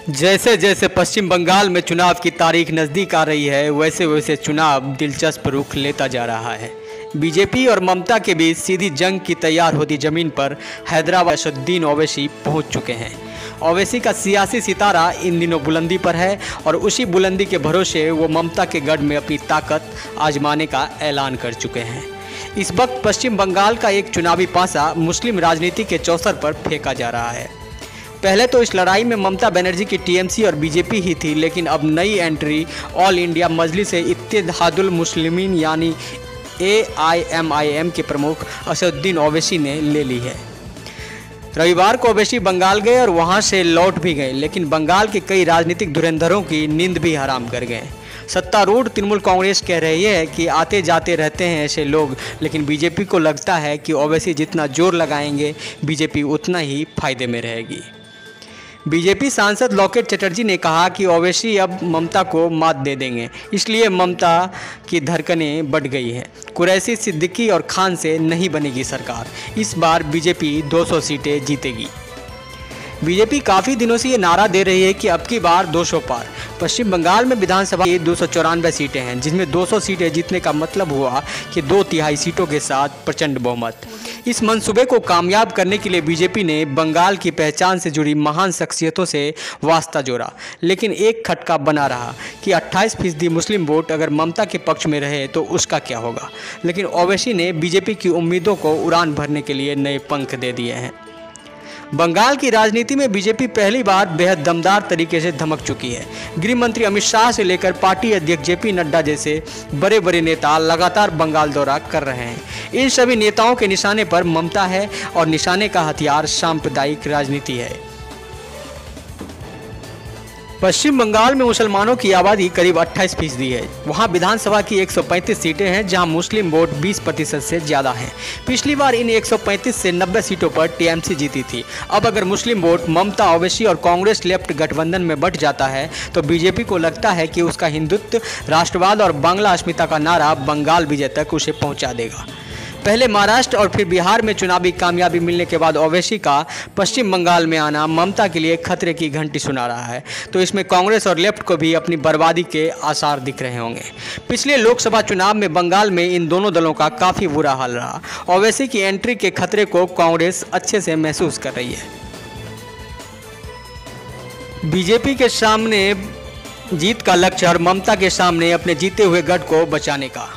जैसे जैसे पश्चिम बंगाल में चुनाव की तारीख नज़दीक आ रही है, वैसे वैसे चुनाव दिलचस्प रुख लेता जा रहा है। बीजेपी और ममता के बीच सीधी जंग की तैयार होती ज़मीन पर हैदराबाद असदुद्दीन ओवैसी पहुंच चुके हैं। ओवैसी का सियासी सितारा इन दिनों बुलंदी पर है और उसी बुलंदी के भरोसे वो ममता के गढ़ में अपनी ताकत आजमाने का ऐलान कर चुके हैं। इस वक्त पश्चिम बंगाल का एक चुनावी पासा मुस्लिम राजनीति के चौसर पर फेंका जा रहा है। पहले तो इस लड़ाई में ममता बनर्जी की टीएमसी और बीजेपी ही थी, लेकिन अब नई एंट्री ऑल इंडिया मजलिस-ए-इत्तेहादुल मुस्लिमीन यानी AIMIM के प्रमुख असदुद्दीन ओवैसी ने ले ली है। रविवार को ओवैसी बंगाल गए और वहां से लौट भी गए, लेकिन बंगाल के कई राजनीतिक धुरंधरों की नींद भी हराम कर गए। सत्तारूढ़ तृणमूल कांग्रेस कह रही है कि आते जाते रहते हैं ऐसे लोग, लेकिन बीजेपी को लगता है कि ओवैसी जितना जोर लगाएंगे बीजेपी उतना ही फायदे में रहेगी। बीजेपी सांसद लॉकेट चटर्जी ने कहा कि ओवैसी अब ममता को मात दे देंगे, इसलिए ममता की धड़कनें बढ़ गई हैं। कुरैशी, सिद्दीकी और खान से नहीं बनेगी सरकार, इस बार बीजेपी 200 सीटें जीतेगी। बीजेपी काफ़ी दिनों से ये नारा दे रही है कि अब की बार 200 पार। पश्चिम बंगाल में विधानसभा की 294 सीटें हैं, जिसमें 200 सीटें जीतने का मतलब हुआ कि 2/3 सीटों के साथ प्रचंड बहुमत। इस मंसूबे को कामयाब करने के लिए बीजेपी ने बंगाल की पहचान से जुड़ी महान शख्सियतों से वास्ता जोड़ा, लेकिन एक खटका बना रहा कि 28% मुस्लिम वोट अगर ममता के पक्ष में रहे तो उसका क्या होगा। लेकिन ओवैसी ने बीजेपी की उम्मीदों को उड़ान भरने के लिए नए पंख दे दिए हैं। बंगाल की राजनीति में बीजेपी पहली बार बेहद दमदार तरीके से धमक चुकी है। गृह मंत्री अमित शाह से लेकर पार्टी अध्यक्ष JP नड्डा जैसे बड़े बड़े नेता लगातार बंगाल दौरा कर रहे हैं। इन सभी नेताओं के निशाने पर ममता है और निशाने का हथियार सांप्रदायिक राजनीति है। पश्चिम बंगाल में मुसलमानों की आबादी करीब 28% है। वहां विधानसभा की 135 सीटें हैं, जहां मुस्लिम वोट 20% से ज़्यादा हैं। पिछली बार इन 135 से 90 सीटों पर टीएमसी जीती थी। अब अगर मुस्लिम वोट ममता, ओवैसी और कांग्रेस लेफ्ट गठबंधन में बंट जाता है तो बीजेपी को लगता है कि उसका हिंदुत्व, राष्ट्रवाद और बांग्ला अस्मिता का नारा बंगाल विजय तक उसे पहुँचा देगा। पहले महाराष्ट्र और फिर बिहार में चुनावी कामयाबी मिलने के बाद ओवैसी का पश्चिम बंगाल में आना ममता के लिए खतरे की घंटी सुना रहा है, तो इसमें कांग्रेस और लेफ्ट को भी अपनी बर्बादी के आसार दिख रहे होंगे। पिछले लोकसभा चुनाव में बंगाल में इन दोनों दलों का काफ़ी बुरा हाल रहा। ओवैसी की एंट्री के खतरे को कांग्रेस अच्छे से महसूस कर रही है। बीजेपी के सामने जीत का लक्ष्य और ममता के सामने अपने जीते हुए गढ़ को बचाने का।